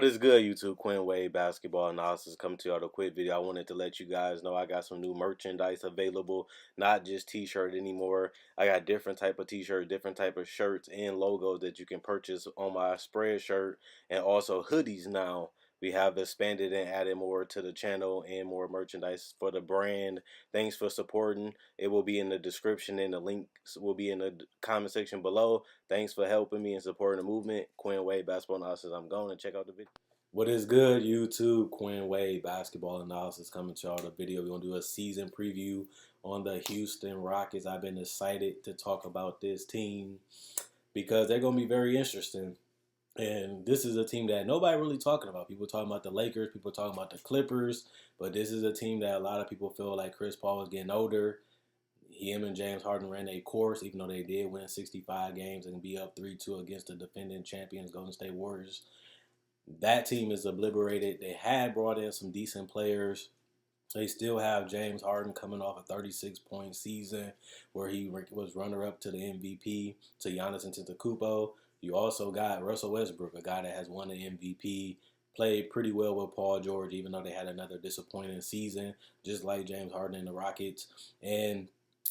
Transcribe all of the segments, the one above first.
is good, YouTube? Quinn Wade Basketball Analysis coming to you with a quick video. I wanted to let you guys know I got some new merchandise available, not just t-shirt anymore. I got different type of t-shirt, different type of shirts and logos that you can purchase on my spread shirt, and also hoodies now. We have expanded and added more to the channel and more merchandise for the brand. Thanks for supporting. It will be in the description and the links will be in the comment section below. Thanks for helping me and supporting the movement. Quinn Wade Basketball Analysis. I'm going to check out the video. What is good, YouTube? Quinn Wade Basketball Analysis coming to y'all the video. We're going to do a season preview on the Houston Rockets. I've been excited to talk about this team because they're going to be very interesting. And this is a team that nobody really talking about. People talking about the Lakers, people talking about the Clippers, but this is a team that a lot of people feel like Chris Paul is getting older. Him and James Harden ran a course, even though they did win 65 games and be up 3-2 against the defending champions Golden State Warriors. That team is obliterated. They had brought in some decent players. They still have James Harden coming off a 36-point season where he was runner-up to the MVP, to Giannis Antetokounmpo. You also got Russell Westbrook, a guy that has won the MVP, played pretty well with Paul George, even though they had another disappointing season, just like James Harden and the Rockets. And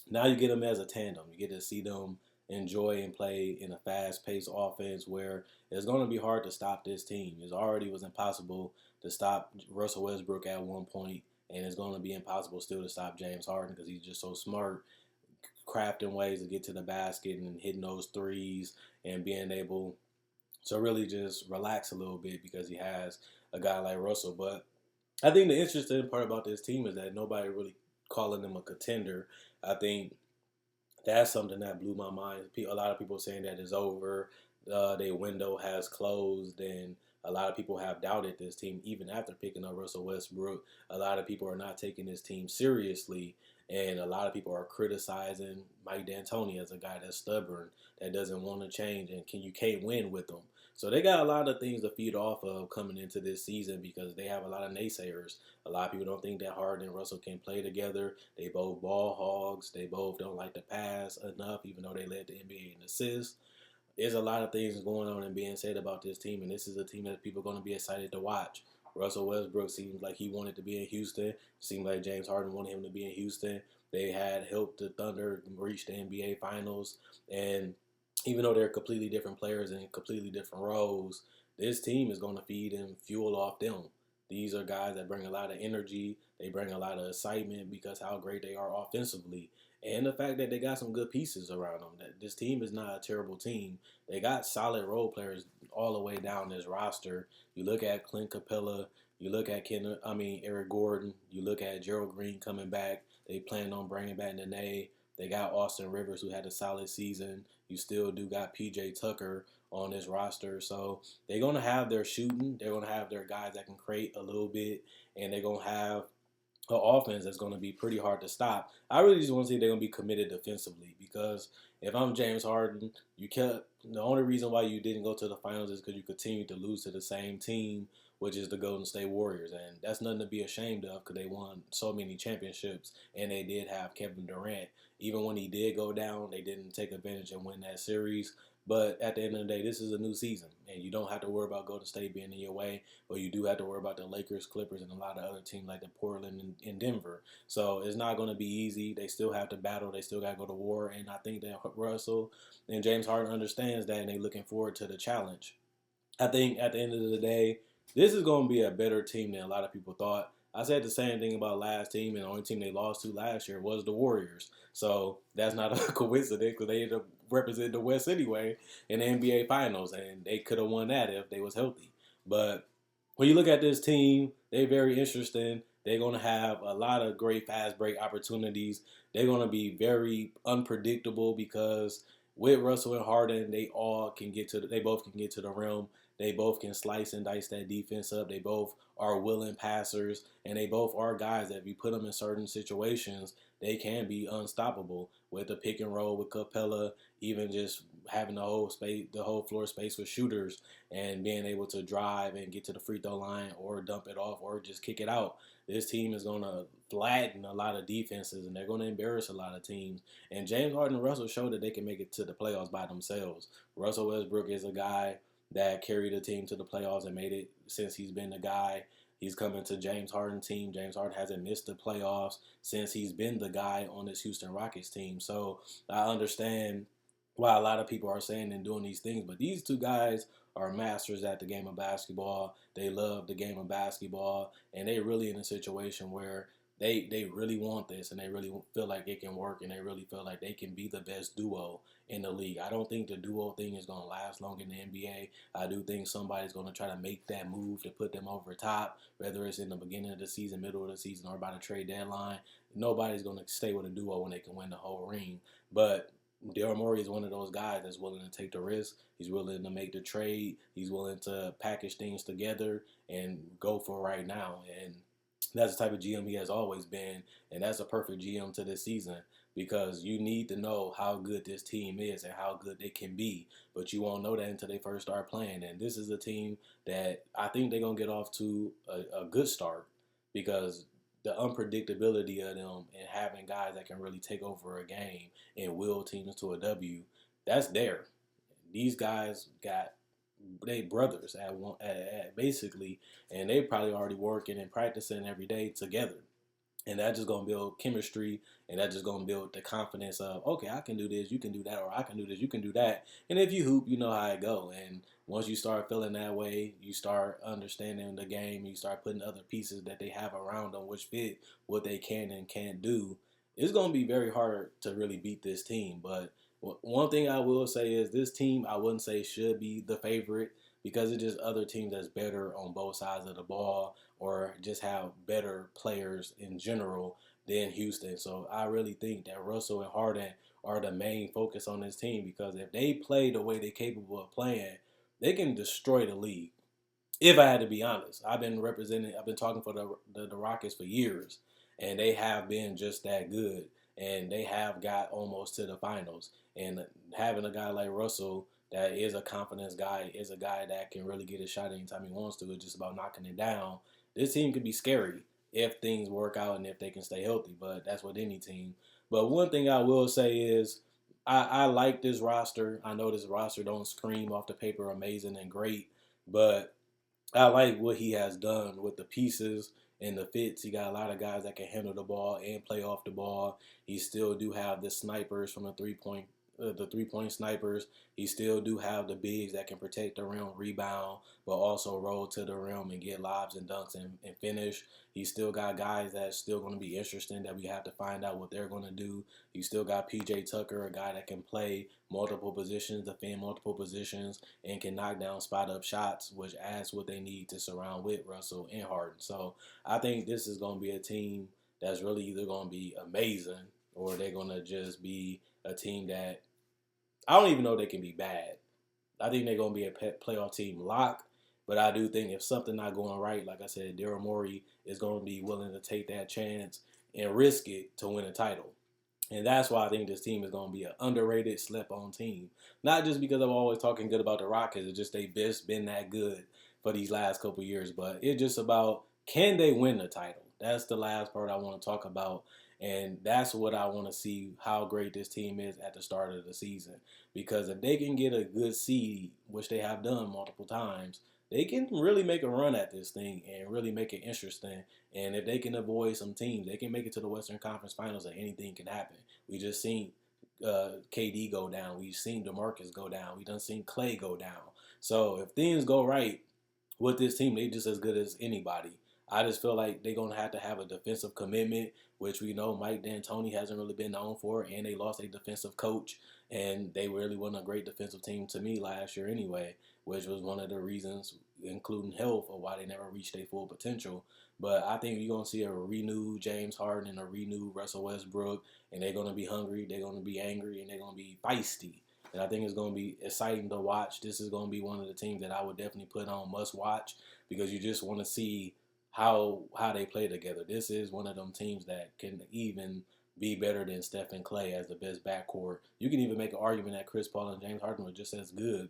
now you get them as a tandem. You get to see them enjoy and play in a fast-paced offense where it's going to be hard to stop this team. It already was impossible to stop Russell Westbrook at one point, and it's going to be impossible still to stop James Harden because he's just so smart, crafting ways to get to the basket and hitting those threes and being able to really just relax a little bit because he has a guy like Russell. But I think the interesting part about this team is that nobody really calling them a contender. I think that's something that blew my mind. A lot of people saying that it's over. Their window has closed, and a lot of people have doubted this team even after picking up Russell Westbrook. A lot of people are not taking this team seriously, and a lot of people are criticizing Mike D'Antoni as a guy that's stubborn, that doesn't want to change, and you can't win with them. So they got a lot of things to feed off of coming into this season because they have a lot of naysayers. A lot of people don't think that Harden and Russell can play together. They both ball hogs. They both don't like to pass enough, even though they led the NBA in assists. There's a lot of things going on and being said about this team, and this is a team that people are going to be excited to watch. Russell Westbrook seems like he wanted to be in Houston. Seemed like James Harden wanted him to be in Houston. They had helped the Thunder reach the NBA Finals, and even though they're completely different players in completely different roles, this team is going to feed and fuel off them. These are guys that bring a lot of energy. They bring a lot of excitement because how great they are offensively. And the fact that they got some good pieces around them. That this team is not a terrible team. They got solid role players all the way down this roster. You look at Clint Capella. You look at Eric Gordon. You look at Gerald Green coming back. They plan on bringing back Nene. They got Austin Rivers, who had a solid season. You still do got P.J. Tucker on this roster. So they're going to have their shooting. They're going to have their guys that can create a little bit. And they're going to have an offense that's going to be pretty hard to stop. I really just want to see if they're going to be committed defensively because if I'm James Harden, the only reason why you didn't go to the finals is because you continued to lose to the same team, which is the Golden State Warriors. And that's nothing to be ashamed of because they won so many championships and they did have Kevin Durant. Even when he did go down, they didn't take advantage and win that series. But at the end of the day, this is a new season, and you don't have to worry about Golden State being in your way, but you do have to worry about the Lakers, Clippers, and a lot of other teams like the Portland and Denver. So it's not going to be easy. They still have to battle. They still got to go to war, and I think that Russell and James Harden understands that, and they're looking forward to the challenge. I think at the end of the day, this is going to be a better team than a lot of people thought. I said the same thing about last team, and the only team they lost to last year was the Warriors. So that's not a coincidence because they ended up representing the West anyway in the NBA Finals, and they could have won that if they was healthy. But when you look at this team, they're very interesting. They're going to have a lot of great fast break opportunities. They're going to be very unpredictable because with Russell and Harden, they both can get to the rim. They both can slice and dice that defense up. They both are willing passers, and they both are guys that if you put them in certain situations, they can be unstoppable with the pick and roll with Capella, even just having the whole floor space with shooters and being able to drive and get to the free throw line or dump it off or just kick it out. This team is going to flatten a lot of defenses, and they're going to embarrass a lot of teams. And James Harden and Russell showed that they can make it to the playoffs by themselves. Russell Westbrook is a guy that carried the team to the playoffs and made it since he's been the guy. He's coming to James Harden's team. James Harden hasn't missed the playoffs since he's been the guy on this Houston Rockets team. So I understand why a lot of people are saying and doing these things, but these two guys are masters at the game of basketball. They love the game of basketball, and they really in a situation where they really want this, and they really feel like it can work, and they really feel like they can be the best duo in the league. I don't think the duo thing is going to last long in the NBA. I do think somebody's going to try to make that move to put them over top, whether it's in the beginning of the season, middle of the season, or by the trade deadline. Nobody's going to stay with a duo when they can win the whole ring. But Daryl Morey is one of those guys that's willing to take the risk. He's willing to make the trade. He's willing to package things together and go for right now. And that's the type of GM he has always been. And that's a perfect GM to this season because you need to know how good this team is and how good they can be. But you won't know that until they first start playing. And this is a team that I think they're going to get off to a good start because the unpredictability of them and having guys that can really take over a game and will teams to a W, that's there. These guys got they brothers at basically, and they probably already working and practicing every day together. And that's just gonna build chemistry, and that's just gonna build the confidence of okay, I can do this, you can do that, or I can do this, you can do that. And if you hoop, you know how it go. And once you start feeling that way, you start understanding the game. You start putting other pieces that they have around them, which fit what they can and can't do. It's gonna be very hard to really beat this team. But one thing I will say is this team, I wouldn't say should be the favorite because it's just other teams that's better on both sides of the ball or just have better players in general than Houston. So I really think that Russell and Harden are the main focus on this team because if they play the way they're capable of playing, they can destroy the league. If I had to be honest, I've been talking for the Rockets for years, and they have been just that good, and they have got almost to the finals. And having a guy like Russell that is a confidence guy, is a guy that can really get a shot anytime he wants to. It's just about knocking it down. This team could be scary if things work out and if they can stay healthy, but that's with any team. But one thing I will say is I like this roster. I know this roster don't scream off the paper amazing and great, but I like what he has done with the pieces and the fits. He got a lot of guys that can handle the ball and play off the ball. He still do have the snipers from the 3 point snipers. He still do have the bigs that can protect the rim, rebound, but also roll to the rim and get lobs and dunks and finish. He still got guys that's still going to be interesting that we have to find out what they're going to do. You still got PJ Tucker, a guy that can play multiple positions, defend multiple positions, and can knock down spot up shots, which adds what they need to surround with Russell and Harden. So I think this is going to be a team that's really either going to be amazing or they're going to just be a team that I don't even know they can be bad. I think they're going to be a playoff team lock, but I do think if something not going right, like I said, Daryl Morey is going to be willing to take that chance and risk it to win a title. And that's why I think this team is going to be an underrated, slept-on team. Not just because I'm always talking good about the Rockets. It's just they've just been that good for these last couple years. But it's just about can they win the title? That's the last part I want to talk about. And that's what I want to see how great this team is at the start of the season. Because if they can get a good seed, which they have done multiple times, they can really make a run at this thing and really make it interesting. And if they can avoid some teams, they can make it to the Western Conference Finals and anything can happen. We just seen KD go down. We've seen DeMarcus go down. We done seen Clay go down. So if things go right with this team, they just as good as anybody. I just feel like they're going to have a defensive commitment, which we know Mike D'Antoni hasn't really been known for, and they lost a defensive coach, and they really wasn't a great defensive team to me last year anyway, which was one of the reasons, including health, of why they never reached their full potential. But I think you're going to see a renewed James Harden and a renewed Russell Westbrook, and they're going to be hungry, they're going to be angry, and they're going to be feisty. And I think it's going to be exciting to watch. This is going to be one of the teams that I would definitely put on must watch because you just want to see how they play together. This is one of them teams that can even be better than Steph and Clay as the best backcourt. You can even make an argument that Chris Paul and James Harden were just as good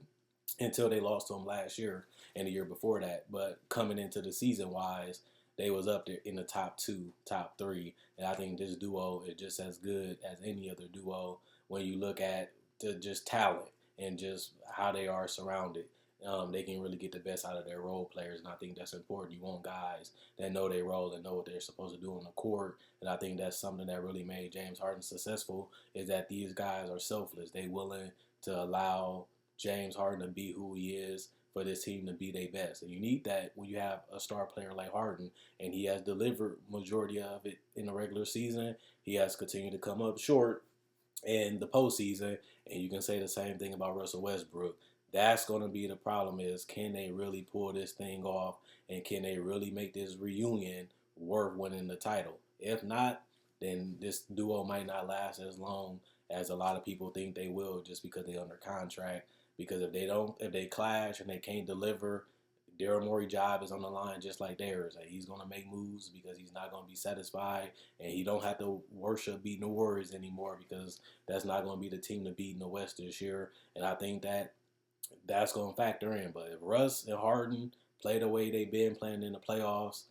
until they lost to him last year and the year before that. But coming into the season wise, they was up there in the top two, top three. And I think this duo is just as good as any other duo when you look at just talent and just how they are surrounded. they can really get the best out of their role players. And I think that's important. You want guys that know their role and know what they're supposed to do on the court. And I think that's something that really made James Harden successful, is that these guys are selfless. They willing to allow James Harden to be who he is for this team to be their best. And you need that when you have a star player like Harden, and he has delivered majority of it in the regular season. He has continued to come up short in the postseason, and you can say the same thing about Russell Westbrook. That's going to be the problem, is can they really pull this thing off, and can they really make this reunion worth winning the title? If not, then this duo might not last as long as a lot of people think they will, just because they're under contract. Because if they clash and they can't deliver, Daryl Morey's job is on the line just like theirs. Like, he's gonna make moves because he's not gonna be satisfied, and he don't have to worship beating the Warriors anymore, because that's not gonna be the team to beat in the West this year. And I think that's gonna factor in. But if Russ and Harden play the way they've been playing in the playoffs,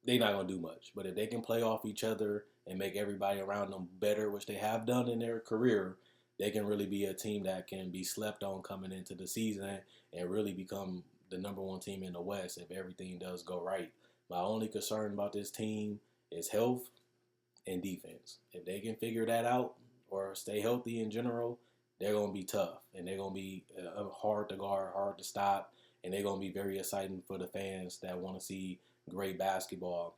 they're not gonna do much. But if they can play off each other and make everybody around them better, which they have done in their career, they can really be a team that can be slept on coming into the season and really become the number one team in the West if everything does go right. My only concern about this team is health and defense. If they can figure that out or stay healthy in general, they're going to be tough, and they're going to be hard to guard, hard to stop, and they're going to be very exciting for the fans that want to see great basketball.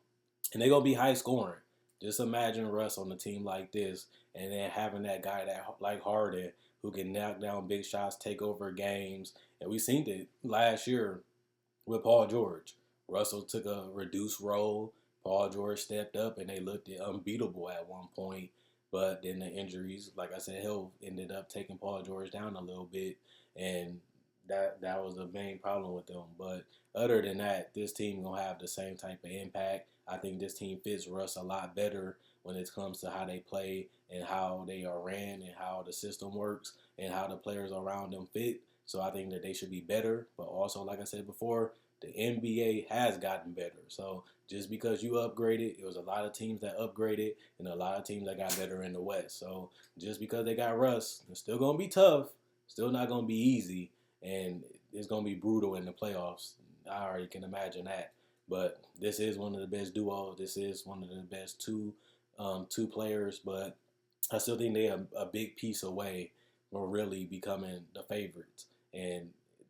And they're going to be high scoring. Just imagine Russ on a team like this, and then having that guy that like Harden, who can knock down big shots, take over games. And we seen it last year with Paul George. Russell took a reduced role. Paul George stepped up, and they looked unbeatable at one point. But then the injuries, like I said, health ended up taking Paul George down a little bit, and that was the main problem with them. But other than that, this team gonna have the same type of impact. I think this team fits Russ a lot better when it comes to how they play and how they are ran and how the system works and how the players around them fit. So I think that they should be better. But also, like I said before, the NBA has gotten better. So just because you upgraded, it was a lot of teams that upgraded and a lot of teams that got better in the West. So just because they got Russ, it's still going to be tough, still not going to be easy, and it's going to be brutal in the playoffs. I already can imagine that. But this is one of the best duos. This is one of the best two players. But I still think they're a big piece away from really becoming the favorites. And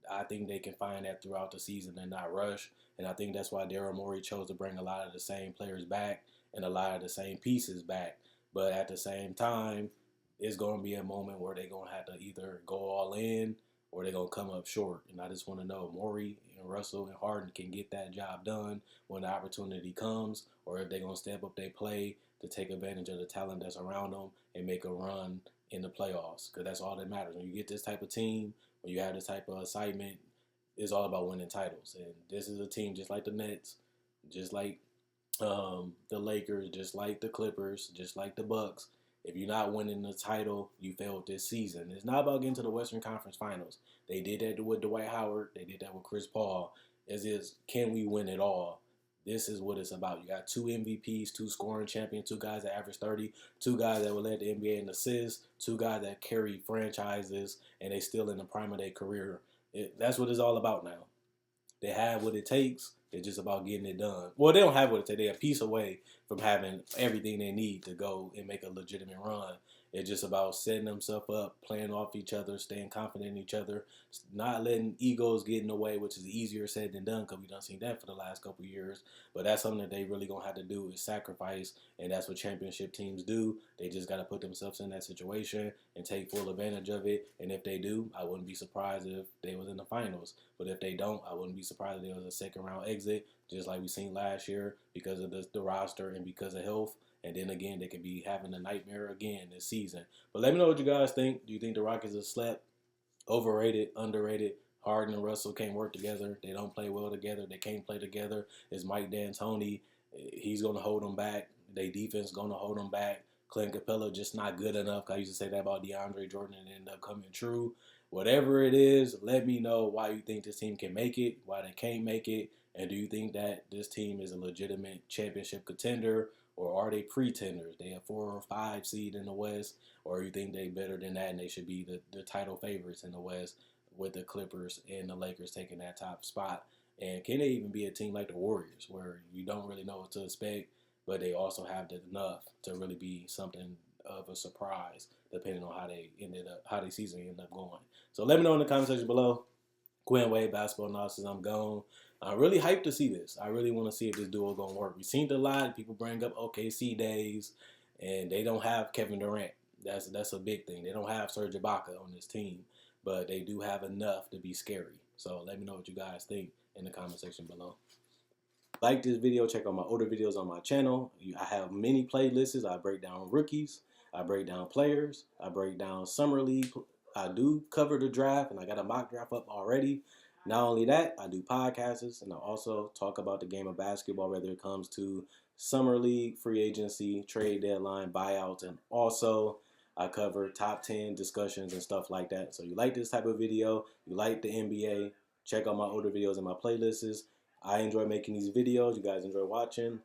I think they can find that throughout the season and not rush. And I think that's why Daryl Morey chose to bring a lot of the same players back and a lot of the same pieces back. But at the same time, it's going to be a moment where they're going to have to either go all in or they're going to come up short. And I just want to know if Morey and Russell and Harden can get that job done when the opportunity comes, or if they're going to step up their play to take advantage of the talent that's around them and make a run in the playoffs. Because that's all that matters. When you get this type of team, when you have this type of excitement, it's all about winning titles. And this is a team just like the Nets, just like the Lakers, just like the Clippers, just like the Bucks. If you're not winning the title, you failed this season. It's not about getting to the Western Conference Finals. They did that with Dwight Howard. They did that with Chris Paul. Can we win it all? This is what it's about. You got two MVPs, two scoring champions, two guys that average 30, two guys that will lead the NBA in assists, two guys that carry franchises, and they still in the prime of their career. That's what it's all about now. They have what it takes. It's just about getting it done. Well, they don't have what it takes. They're a piece away from having everything they need to go and make a legitimate run. It's just about setting themselves up, playing off each other, staying confident in each other, not letting egos get in the way, which is easier said than done because we done seen that for the last couple of years. But that's something that they really going to have to do is sacrifice, and that's what championship teams do. They just got to put themselves in that situation and take full advantage of it. And if they do, I wouldn't be surprised if they was in the finals. But if they don't, I wouldn't be surprised if there was a second round exit, just like we seen last year because of the roster and because of health. And then again, they could be having a nightmare again this season. But let me know what you guys think. Do you think the Rockets are slept, overrated, underrated? Harden and Russell can't work together. They don't play well together. They can't play together. It's Mike D'Antoni. He's going to hold them back. Their defense going to hold them back. Clint Capella just not good enough. I used to say that about DeAndre Jordan and it ended up coming true. Whatever it is, let me know why you think this team can make it, why they can't make it, and do you think that this team is a legitimate championship contender, or are they pretenders? They have 4 or 5 seed in the West, or you think they better than that and they should be the title favorites in the West? with the Clippers and the Lakers taking that top spot? And can they even be a team like the Warriors, where you don't really know what to expect, but they also have enough to really be something of a surprise, depending on how their season ended up going. So let me know in the comment section below. Quinn Wade, basketball analysis. I'm gone. I'm really hyped to see this. I really want to see if this duo gonna work. We've seen it a lot. People bring up OKC days, and they don't have Kevin Durant. That's a big thing. They don't have Serge Ibaka on this team, but they do have enough to be scary. So let me know what you guys think in the comment section below. Like this video, check out my older videos on my channel. I have many playlists. I break down rookies, I break down players, I break down summer league. I do cover the draft, and I got a mock draft up already. Not only that, I do podcasts, and I also talk about the game of basketball, whether it comes to summer league, free agency, trade deadline, buyouts, and also I cover top 10 discussions and stuff like that. So you like this type of video, you like the NBA, check out my older videos and my playlists. I enjoy making these videos. You guys enjoy watching.